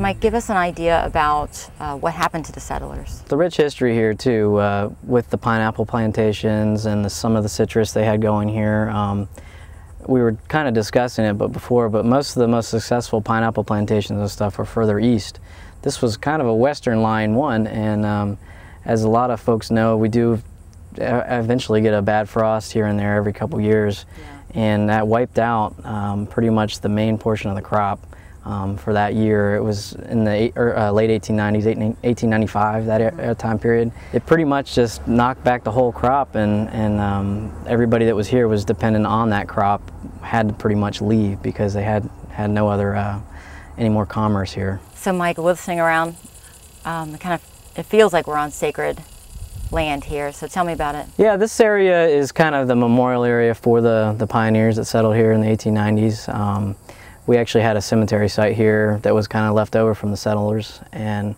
Mike, give us an idea about what happened to the settlers. The rich history here too, with the pineapple plantations and some of the citrus they had going here. We were kind of discussing it but most of the most successful pineapple plantations and stuff were further east. This was kind of a western line one, and as a lot of folks know, we do eventually get a bad frost here and there every couple years, and that wiped out pretty much the main portion of the crop for that year. It was in the late 1890s, 1895, that time period. It pretty much just knocked back the whole crop, and everybody that was here was dependent on that crop had to pretty much leave because they had no other any more commerce here. So Mike, listening around, it feels like we're on sacred land here, so tell me about it. Yeah, this area is kind of the memorial area for the pioneers that settled here in the 1890s. We actually had a cemetery site here that was kind of left over from the settlers, and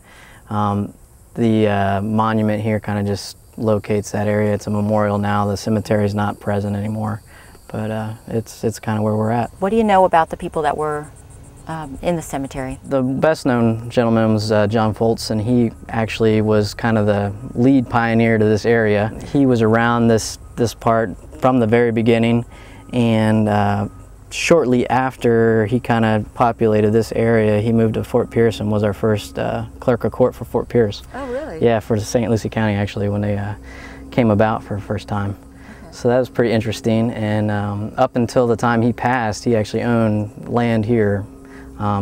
the monument here kind of just locates that area. It's a memorial now. The cemetery is not present anymore, but it's kind of where we're at. What do you know about the people that were in the cemetery? The best known gentleman was John Foltz, and he actually was kind of the lead pioneer to this area. He was around this part from the very beginning, and shortly after he kind of populated this area, he moved to Fort Pierce and was our first clerk of court for Fort Pierce. Oh, really? Yeah, for St. Lucie County, actually, when they came about for the first time. Okay. So that was pretty interesting, and up until the time he passed, he actually owned land here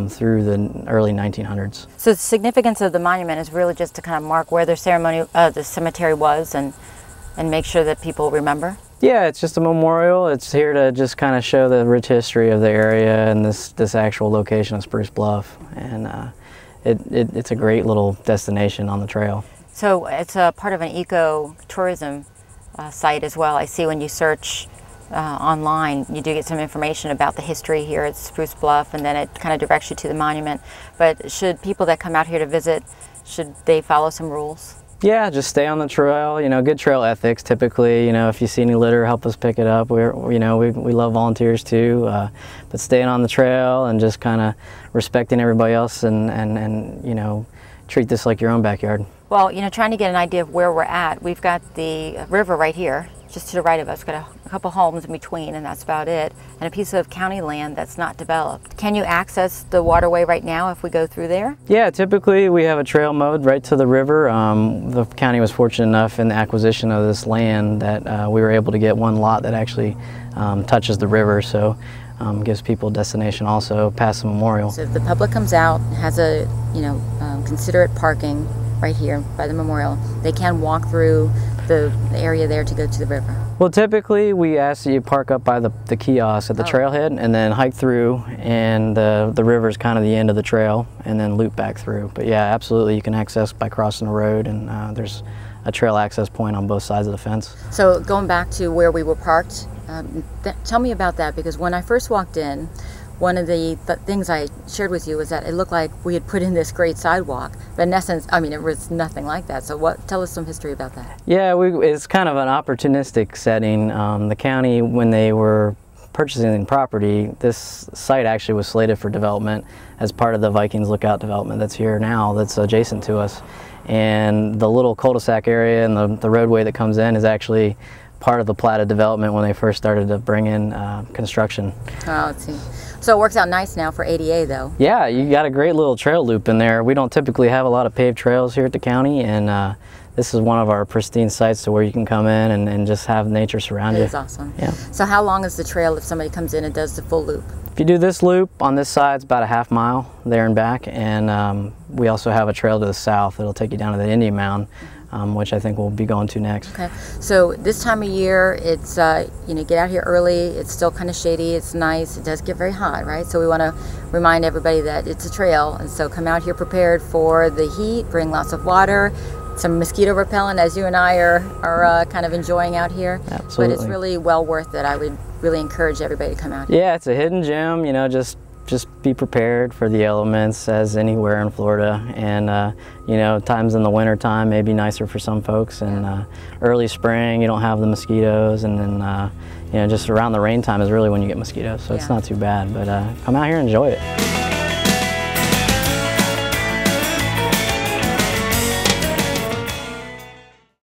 through the early 1900s. So the significance of the monument is really just to kind of mark where the cemetery was, and make sure that people remember? Yeah, it's just a memorial. It's here to just kind of show the rich history of the area and this actual location of Spruce Bluff, and it's a great little destination on the trail. So it's a part of an eco-tourism site as well. I see when you search online, you do get some information about the history here at Spruce Bluff, and then it kind of directs you to the monument. But should people that come out here to visit, should they follow some rules? Yeah, just stay on the trail. You know, good trail ethics. Typically, you know, if you see any litter, help us pick it up. We love volunteers too. But staying on the trail and just kind of respecting everybody else, and you know, treat this like your own backyard. Well, you know, trying to get an idea of where we're at. We've got the river right here, just to the right of us. We've got a couple homes in between, and that's about it, and a piece of county land that's not developed. Can you access the waterway right now if we go through there? Yeah, typically we have a trail mowed right to the river. The county was fortunate enough in the acquisition of this land that we were able to get one lot that actually touches the river, so gives people a destination also past the memorial. So if the public comes out, has a considerate parking right here by the memorial, they can walk through the area there to go to the river? Well, typically we ask that you park up by the kiosk at the trailhead and then hike through, and the river is kind of the end of the trail, and then loop back through. But yeah, absolutely, you can access by crossing the road, and there's a trail access point on both sides of the fence. So going back to where we were parked, tell me about that, because when I first walked in, one of the things I shared with you was that it looked like we had put in this great sidewalk, but in essence, I mean, it was nothing like that. So tell us some history about that. Yeah, it's kind of an opportunistic setting. The county, when they were purchasing the property, this site actually was slated for development as part of the Vikings Lookout development that's here now, that's adjacent to us. And the little cul-de-sac area and the roadway that comes in is actually part of the platted development when they first started to bring in construction. Oh, let's see. So it works out nice now for ADA though. Yeah, you got a great little trail loop in there. We don't typically have a lot of paved trails here at the county, and this is one of our pristine sites to where you can come in and just have nature surround you. That is awesome. Yeah. So how long is the trail if somebody comes in and does the full loop? If you do this loop on this side, it's about a half mile there and back, and we also have a trail to the south that'll take you down to the Indian Mound, which I think we'll be going to next. Okay, so this time of year, it's get out here early. It's still kind of shady. It's nice. It does get very hot, right? So we want to remind everybody that it's a trail, and so come out here prepared for the heat. Bring lots of water, some mosquito repellent, as you and I are kind of enjoying out here. Absolutely. But it's really well worth it. I would really encourage everybody to come out here. Yeah, it's a hidden gem. You know, just be prepared for the elements, as anywhere in Florida, and you know, times in the winter time may be nicer for some folks, and early spring you don't have the mosquitoes, and then you know, just around the rain time is really when you get mosquitoes, so it's not too bad. But come out here and enjoy it.